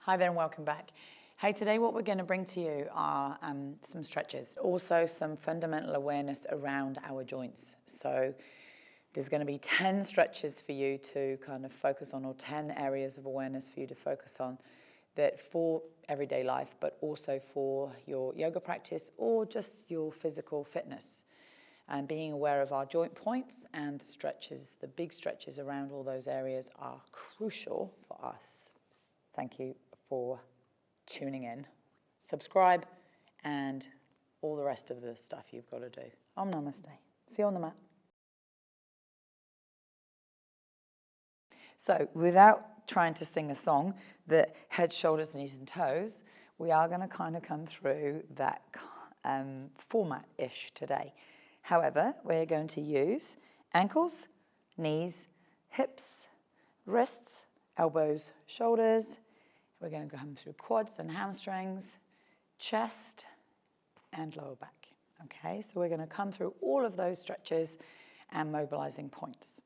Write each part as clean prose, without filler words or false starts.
Hi there and welcome back. Hey, today what we're going to bring to you are some stretches, also some fundamental awareness around our joints. So there's going to be 10 stretches for you to kind of focus on, or 10 areas of awareness for you to focus on, that for everyday life, but also for your yoga practice or just your physical fitness. And being aware of our joint points and the stretches, the big stretches around all those areas are crucial for us. Thank you for tuning in. Subscribe and all the rest of the stuff you've got to do. Om Namaste. See you on the mat. So without trying to sing a song, the head, shoulders, knees and toes, we are going to kind of come through that format-ish today. However, we're going to use ankles, knees, hips, wrists, elbows, shoulders. We're going to come through quads and hamstrings, chest and lower back. Okay, so we're going to come through all of those stretches and mobilizing points.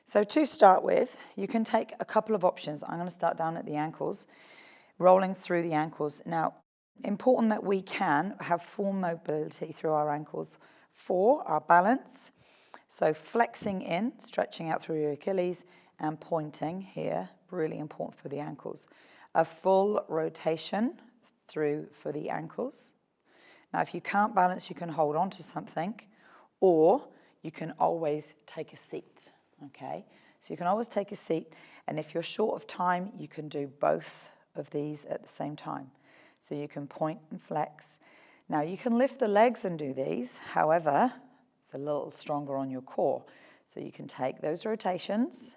So to start with, you can take a couple of options. I'm going to start down at the ankles, rolling through the ankles. Now, important that we can have full mobility through our ankles for our balance. So flexing in, stretching out through your Achilles and pointing here, really important for the ankles. A full rotation through for the ankles. Now, if you can't balance, you can hold on to something, or you can always take a seat, okay? So you can always take a seat, and if you're short of time, you can do both of these at the same time. So you can point and flex. Now, you can lift the legs and do these. However, it's a little stronger on your core. So you can take those rotations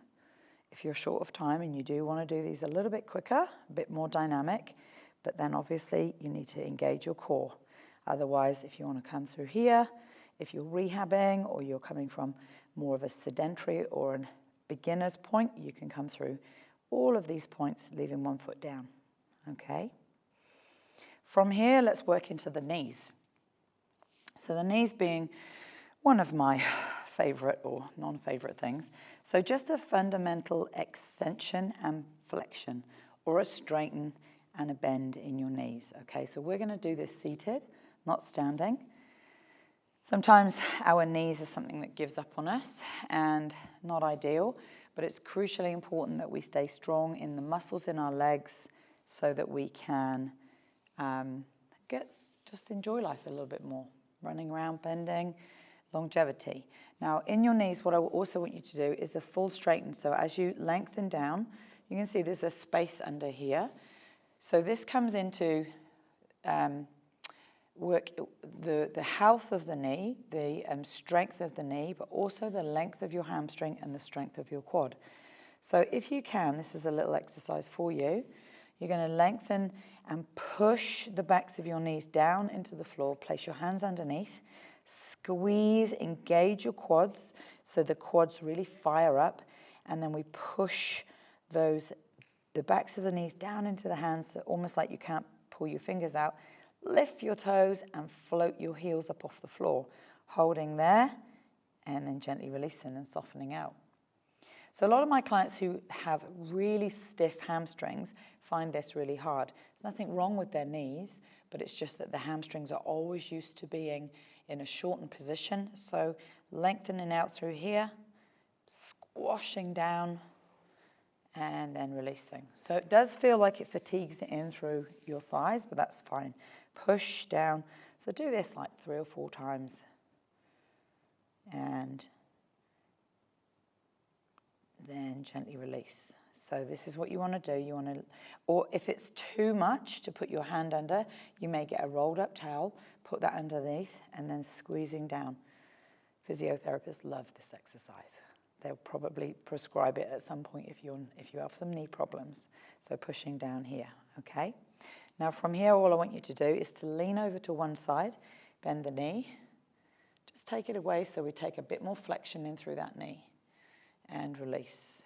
if you're short of time, and you do want to do these a little bit quicker, a bit more dynamic, but then obviously you need to engage your core. Otherwise, if you want to come through here, if you're rehabbing or you're coming from more of a sedentary or a beginner's point, you can come through all of these points, leaving one foot down, okay? From here, let's work into the knees. So the knees being one of my favorite or non-favorite things. So just a fundamental extension and flexion, or a straighten and a bend in your knees. Okay, so we're going to do this seated, not standing. Sometimes our knees are something that gives up on us and not ideal, but it's crucially important that we stay strong in the muscles in our legs so that we can just enjoy life a little bit more. Running around, bending, longevity. Now, in your knees, what I also want you to do is a full straighten. So as you lengthen down, you can see there's a space under here. So this comes into work the health of the knee, the strength of the knee, but also the length of your hamstring and the strength of your quad. So if you can, this is a little exercise for you. You're going to lengthen and push the backs of your knees down into the floor. Place your hands underneath. Squeeze, engage your quads so the quads really fire up, and then we push the backs of the knees down into the hands, so almost like you can't pull your fingers out. Lift your toes and float your heels up off the floor, holding there and then gently releasing and softening out. So a lot of my clients who have really stiff hamstrings find this really hard. There's nothing wrong with their knees, but it's just that the hamstrings are always used to being in a shortened position. So lengthening out through here, squashing down, and then releasing. So it does feel like it fatigues it in through your thighs, but that's fine. Push down. So do this like 3 or 4 times. And then gently release. So this is what you want to do. You want to, or if it's too much to put your hand under, you may get a rolled up towel, put that underneath, and then squeezing down. Physiotherapists love this exercise. They'll probably prescribe it at some point if you have some knee problems. So pushing down here, okay? Now from here, all I want you to do is to lean over to one side, bend the knee. Just take it away so we take a bit more flexion in through that knee. And release.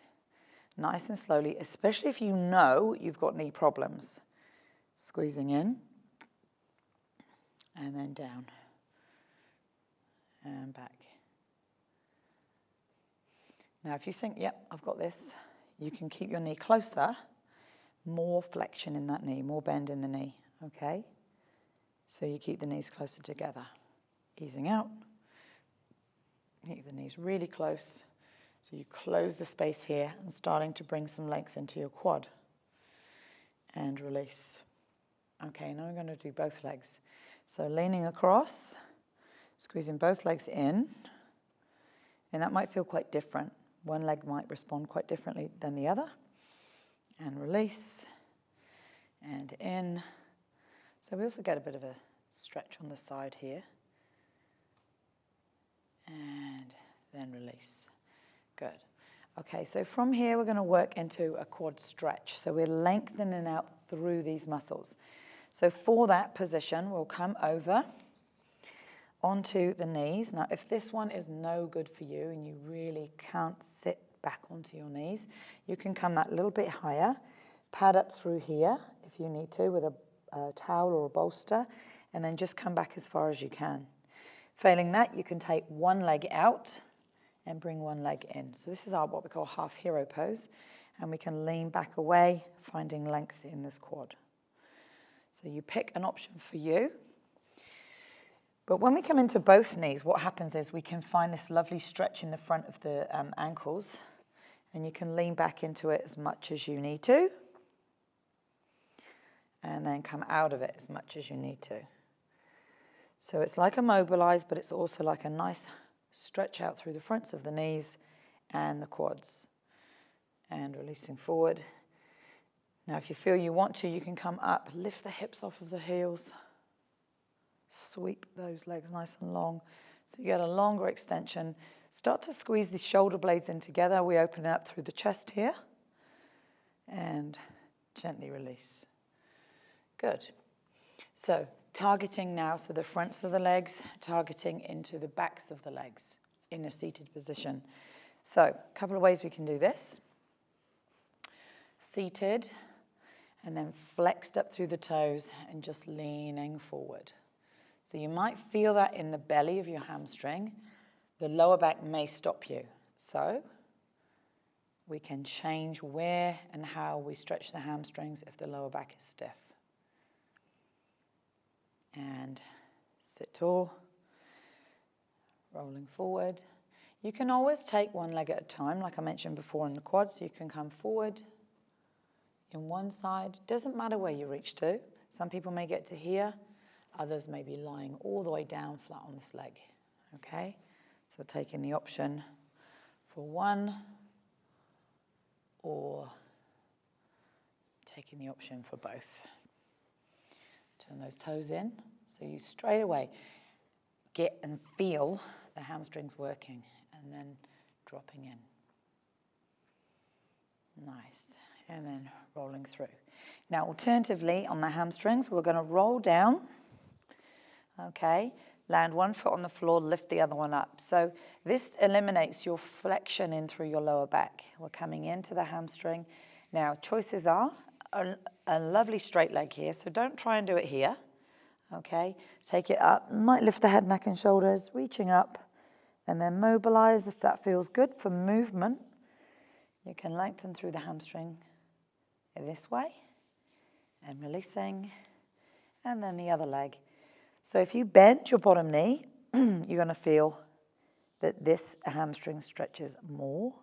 Nice and slowly, especially if you know you've got knee problems. Squeezing in. And then down. And back. Now if you think, yep, I've got this, you can keep your knee closer, more flexion in that knee, more bend in the knee, okay? So you keep the knees closer together. Easing out. Keep the knees really close. So you close the space here and starting to bring some length into your quad. And release. Okay, now we're going to do both legs. So leaning across, squeezing both legs in. And that might feel quite different. One leg might respond quite differently than the other. And release. And in. So we also get a bit of a stretch on the side here. And then release. Good. Okay, so from here we're going to work into a quad stretch. So we're lengthening out through these muscles. So for that position, we'll come over onto the knees. Now, if this one is no good for you and you really can't sit back onto your knees, you can come that little bit higher, pad up through here if you need to with a towel or a bolster, and then just come back as far as you can. Failing that, you can take one leg out and bring one leg in. So this is our what we call half hero pose, and we can lean back away, finding length in this quad. So you pick an option for you. But when we come into both knees, what happens is we can find this lovely stretch in the front of the ankles, and you can lean back into it as much as you need to, and then come out of it as much as you need to. So it's like a mobilise, but it's also like a nice stretch out through the fronts of the knees and the quads. And releasing forward. Now, if you feel you want to, you can come up, lift the hips off of the heels, sweep those legs nice and long. So you get a longer extension. Start to squeeze the shoulder blades in together. We open it up through the chest here. And gently release. Good. So targeting now, so the fronts of the legs, targeting into the backs of the legs in a seated position. So a couple of ways we can do this. Seated, and then flexed up through the toes and just leaning forward. So you might feel that in the belly of your hamstring. The lower back may stop you. So we can change where and how we stretch the hamstrings if the lower back is stiff. And sit tall, rolling forward. You can always take one leg at a time, like I mentioned before in the quads. So you can come forward in one side. Doesn't matter where you reach to. Some people may get to here. Others may be lying all the way down flat on this leg. Okay? So taking the option for one, or taking the option for both. Turn those toes in. So you straight away get and feel the hamstrings working, and then dropping in. Nice. And then rolling through. Now, alternatively, on the hamstrings, we're going to roll down. Okay. Land one foot on the floor, lift the other one up. So this eliminates your flexion in through your lower back. We're coming into the hamstring. Now, choices are a lovely straight leg here, so don't try and do it here. Okay. Take it up. You might lift the head, neck, and shoulders, reaching up, and then mobilize if that feels good for movement. You can lengthen through the hamstring this way and releasing, and then the other leg. So if you bend your bottom knee, you're going to feel that this hamstring stretches more.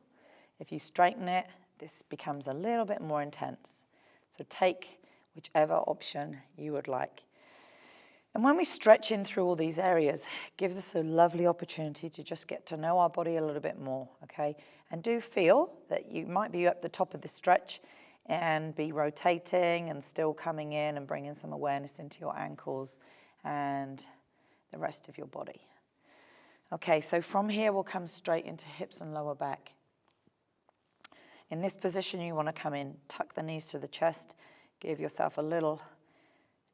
If you straighten it, this becomes a little bit more intense. So take whichever option you would like. And when we stretch in through all these areas, it gives us a lovely opportunity to just get to know our body a little bit more, okay? And do feel that you might be at the top of the stretch and be rotating and still coming in and bringing some awareness into your ankles and the rest of your body. Okay, so from here we'll come straight into hips and lower back. In this position you want to come in, tuck the knees to the chest, give yourself a little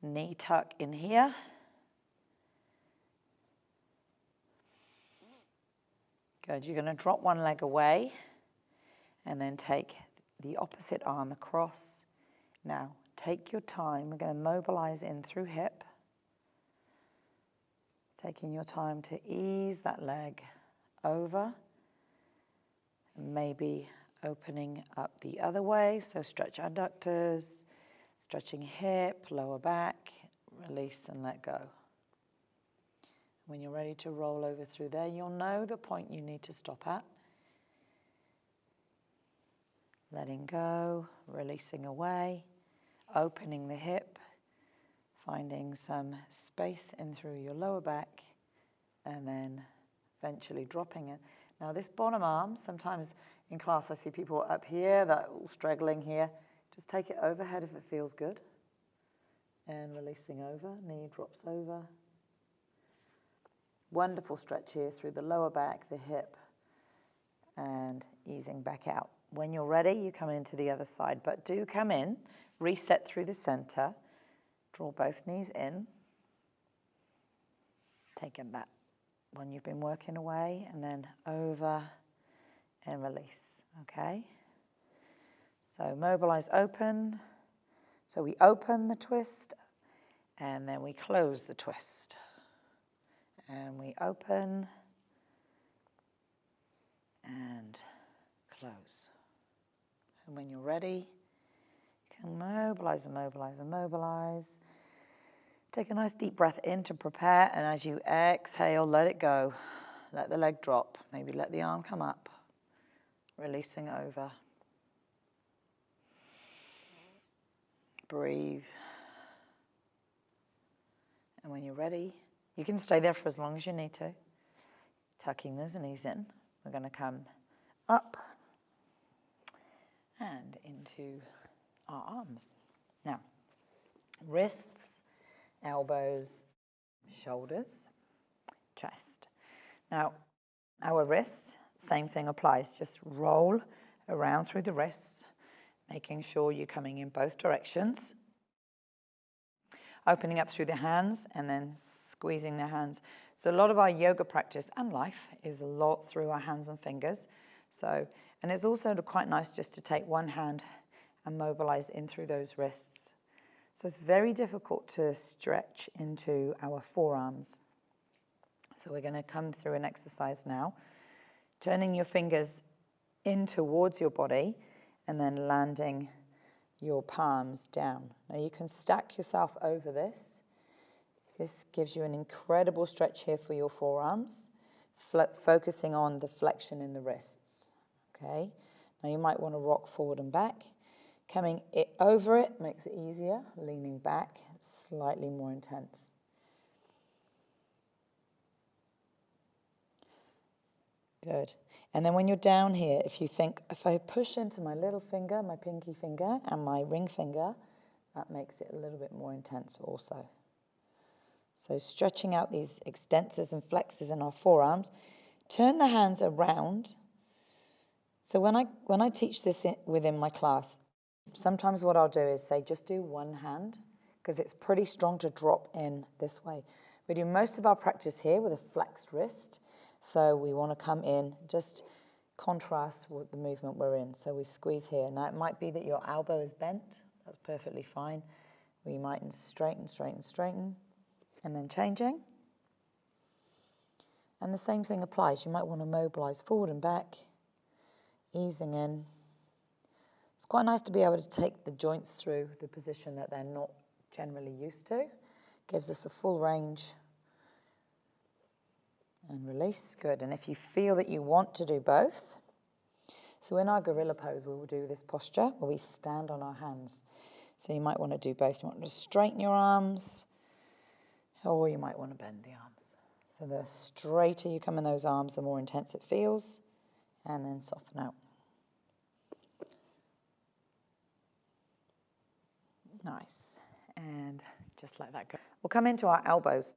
knee tuck in here. Good, you're going to drop one leg away and then take the opposite arm across. Now, take your time. We're going to mobilize in through hip. Taking your time to ease that leg over, maybe opening up the other way. So stretch adductors, stretching hip, lower back, release and let go. When you're ready to roll over through there, you'll know the point you need to stop at. Letting go, releasing away, opening the hip, finding some space in through your lower back, and then eventually dropping it. Now this bottom arm, sometimes in class I see people up here that are all struggling here. Just take it overhead if it feels good. And releasing over, knee drops over. Wonderful stretch here through the lower back, the hip, and easing back out. When you're ready, you come into the other side, but do come in, reset through the center, draw both knees in, taking that one you've been working away, and then over and release, okay? So mobilize, open. So we open the twist, and then we close the twist. And we open and close. And when you're ready, you can mobilize and mobilize and mobilize. Take a nice deep breath in to prepare, and as you exhale, let it go. Let the leg drop. Maybe let the arm come up. Releasing over. Breathe. And when you're ready, you can stay there for as long as you need to. Tucking those knees in. We're going to come up and into our arms. Now, wrists, elbows, shoulders, chest. Now, our wrists, same thing applies. Just roll around through the wrists, making sure you're coming in both directions. Opening up through the hands and then squeezing the hands. So a lot of our yoga practice and life is a lot through our hands and fingers. So, and it's also quite nice just to take one hand and mobilize in through those wrists. So it's very difficult to stretch into our forearms. So we're going to come through an exercise now, turning your fingers in towards your body and then landing your palms down. Now you can stack yourself over this. This gives you an incredible stretch here for your forearms, focusing on the flexion in the wrists. Okay. Now you might want to rock forward and back. Coming over it makes it easier. Leaning back, slightly more intense. Good. And then when you're down here, if you think, if I push into my little finger, my pinky finger, and my ring finger, that makes it a little bit more intense also. So stretching out these extensors and flexors in our forearms. Turn the hands around. So when I teach this within my class, sometimes what I'll do is say, just do one hand, because it's pretty strong to drop in this way. We do most of our practice here with a flexed wrist. So we want to come in, just contrast with the movement we're in. So we squeeze here. Now it might be that your elbow is bent. That's perfectly fine. We might straighten, straighten, straighten, and then changing. And the same thing applies. You might want to mobilize forward and back, easing in. It's quite nice to be able to take the joints through the position that they're not generally used to. Gives us a full range. And release, good. And if you feel that you want to do both, so in our gorilla pose, we will do this posture where we stand on our hands. So you might want to do both. You want to straighten your arms, or you might want to bend the arms. So the straighter you come in those arms, the more intense it feels, and then soften out. Nice. And just like that. We'll come into our elbows.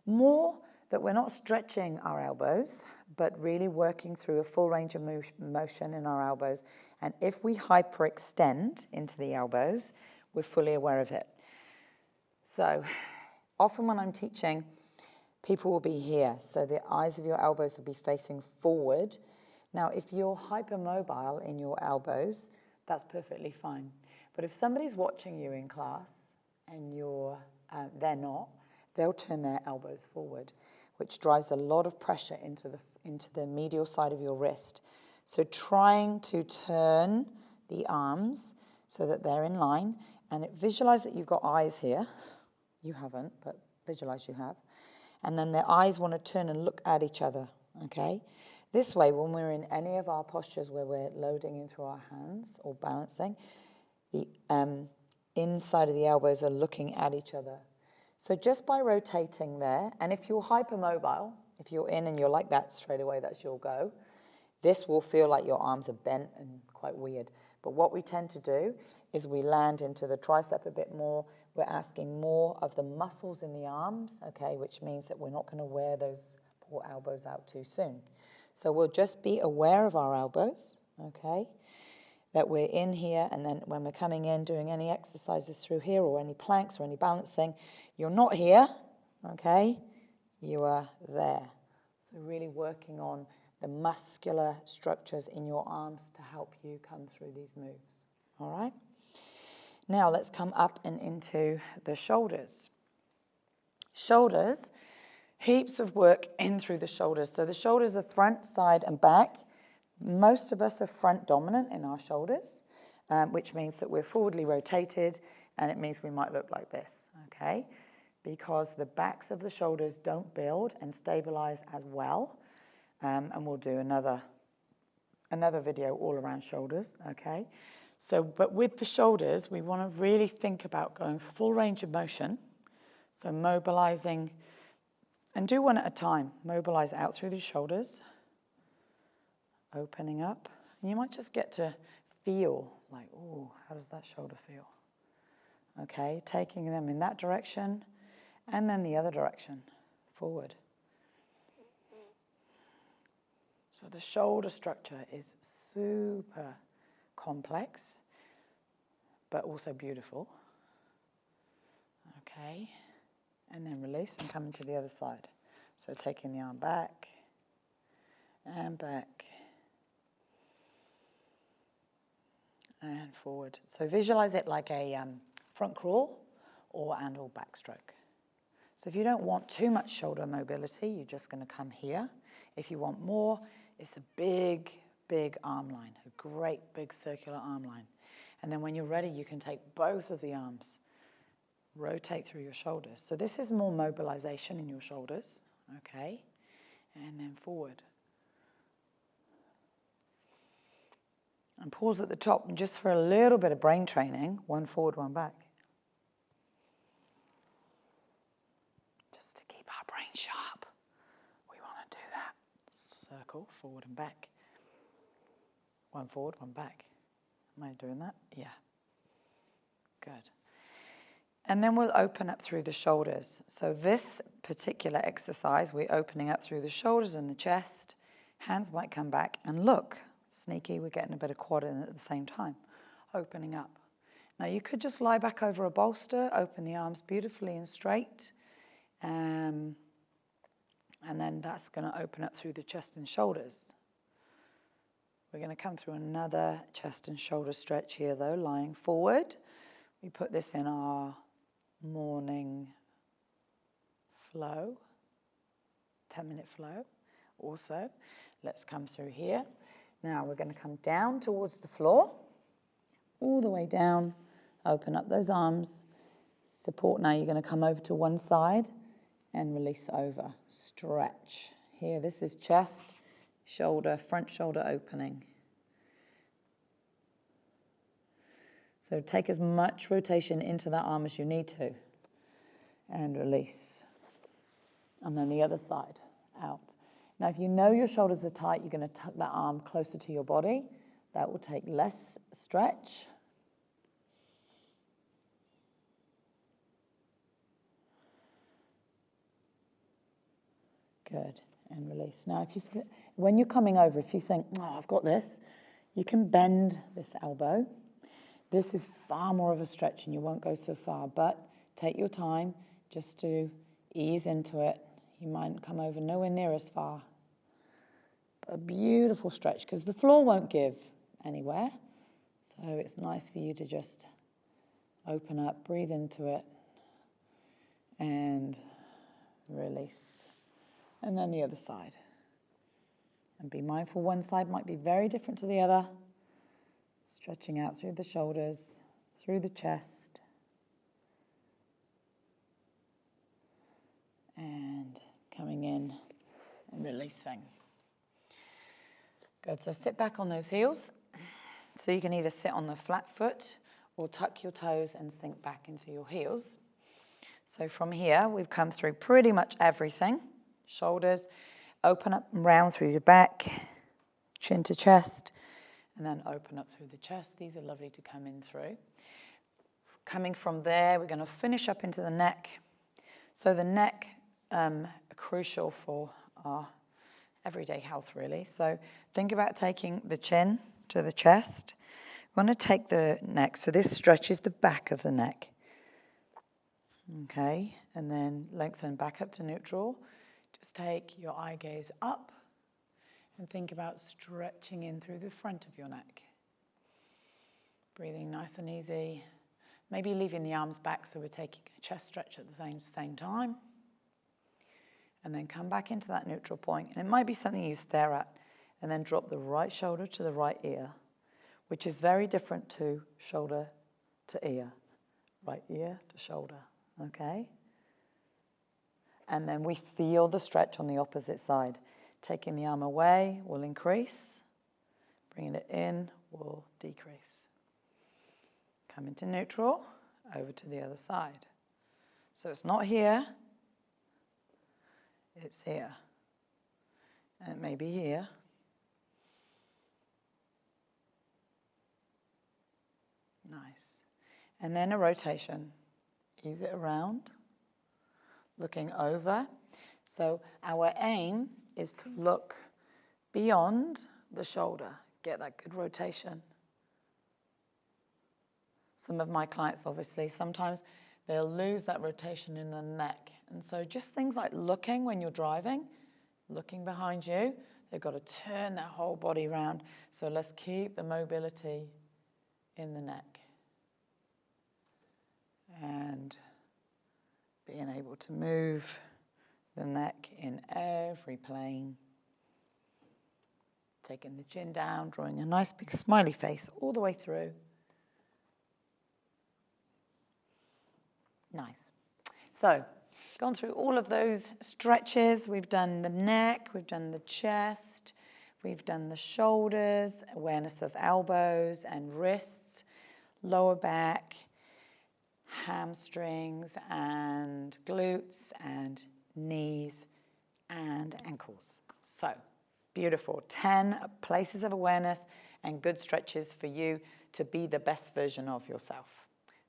More that we're not stretching our elbows, but really working through a full range of motion in our elbows. And if we hyperextend into the elbows, we're fully aware of it. So often when I'm teaching, people will be here. So the eyes of your elbows will be facing forward. Now, if you're hypermobile in your elbows, that's perfectly fine. But if somebody's watching you in class and they're not, they'll turn their elbows forward, which drives a lot of pressure into the medial side of your wrist. So trying to turn the arms so that they're in line, and visualize that you've got eyes here. You haven't, but visualize you have. And then their eyes want to turn and look at each other, okay? This way, when we're in any of our postures where we're loading in through our hands or balancing, the inside of the elbows are looking at each other. So just by rotating there, and if you're hypermobile, if you're in and you're like that straight away, that's your go, this will feel like your arms are bent and quite weird. But what we tend to do is we land into the tricep a bit more. We're asking more of the muscles in the arms, okay, which means that we're not going to wear those poor elbows out too soon. So we'll just be aware of our elbows, okay, that we're in here, and then when we're coming in, doing any exercises through here or any planks or any balancing, you're not here, okay, you are there. So really working on the muscular structures in your arms to help you come through these moves, all right? Now let's come up and into the shoulders. Shoulders, heaps of work in through the shoulders. So the shoulders are front, side, and back. Most of us are front dominant in our shoulders, which means that we're forwardly rotated, and it means we might look like this, okay? Because the backs of the shoulders don't build and stabilize as well. And we'll do another video all around shoulders, okay? So, but with the shoulders, we want to really think about going full range of motion. So mobilizing, and do one at a time. Mobilize out through the shoulders, opening up. And you might just get to feel like, oh, how does that shoulder feel? Okay, taking them in that direction, and then the other direction, forward. So the shoulder structure is super complex, but also beautiful. Okay, and then release and come into the other side. So taking the arm back and back and forward. So visualize it like a front crawl or backstroke. So if you don't want too much shoulder mobility, you're just going to come here. If you want more, it's a big, big arm line, a great big circular arm line. And then when you're ready, you can take both of the arms, rotate through your shoulders. So this is more mobilization in your shoulders, okay? And then forward. And pause at the top, just for a little bit of brain training, one forward, one back. Just to keep our brain sharp, we want to do that. Circle, forward and back. One forward, one back. Am I doing that? Yeah. Good. And then we'll open up through the shoulders. So this particular exercise, we're opening up through the shoulders and the chest. Hands might come back, and look, sneaky, we're getting a bit of quad in at the same time. Opening up. Now you could just lie back over a bolster, open the arms beautifully and straight. And then that's going to open up through the chest and shoulders. We're going to come through another chest and shoulder stretch here, though, lying forward. We put this in our morning flow, 10-minute flow also. Let's come through here. Now we're going to come down towards the floor, all the way down, open up those arms, support. Now you're going to come over to one side and release over, stretch. Here, this is chest, shoulder, front shoulder opening. So take as much rotation into that arm as you need to, and release. And then the other side, out. Now, if you know your shoulders are tight, you're going to tuck that arm closer to your body. That will take less stretch. Good, and release. Now, when you're coming over, if you think, oh, I've got this, you can bend this elbow. This is far more of a stretch and you won't go so far, but take your time just to ease into it. You might come over nowhere near as far. A beautiful stretch, because the floor won't give anywhere. So it's nice for you to just open up, breathe into it, and release. And then the other side. And be mindful, one side might be very different to the other. Stretching out through the shoulders, through the chest. And coming in and releasing. Good, so sit back on those heels. So you can either sit on the flat foot or tuck your toes and sink back into your heels. So from here, we've come through pretty much everything. Shoulders, open up and round through your back, chin to chest, and then open up through the chest. These are lovely to come in through. Coming from there, we're going to finish up into the neck. So the neck, crucial for our everyday health, really. So think about taking the chin to the chest. We're going to take the neck. So this stretches the back of the neck. Okay, and then lengthen back up to neutral. Just take your eye gaze up and think about stretching in through the front of your neck. Breathing nice and easy. Maybe leaving the arms back so we're taking a chest stretch at the same time. And then come back into that neutral point. And it might be something you stare at. And then drop the right shoulder to the right ear, which is very different to shoulder to ear. Right ear to shoulder, okay? And then we feel the stretch on the opposite side. Taking the arm away will increase. Bringing it in will decrease. Come into neutral, over to the other side. So it's not here, it's here. And it may be here. Nice. And then a rotation. Ease it around, looking over. So our aim is to look beyond the shoulder, get that good rotation. Some of my clients, obviously, sometimes they'll lose that rotation in the neck. And so just things like looking when you're driving, looking behind you, they've got to turn that whole body around. So let's keep the mobility in the neck. And being able to move the neck in every plane. Taking the chin down, drawing a nice big smiley face all the way through. Nice. So, gone through all of those stretches. We've done the neck, we've done the chest, we've done the shoulders, awareness of elbows and wrists, lower back, hamstrings and glutes and knees and ankles. So, beautiful. 10 places of awareness and good stretches for you to be the best version of yourself.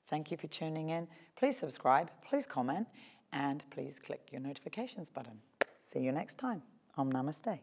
Thank you for tuning in. Please subscribe, please comment, and please click your notifications button. See you next time. Om Namaste.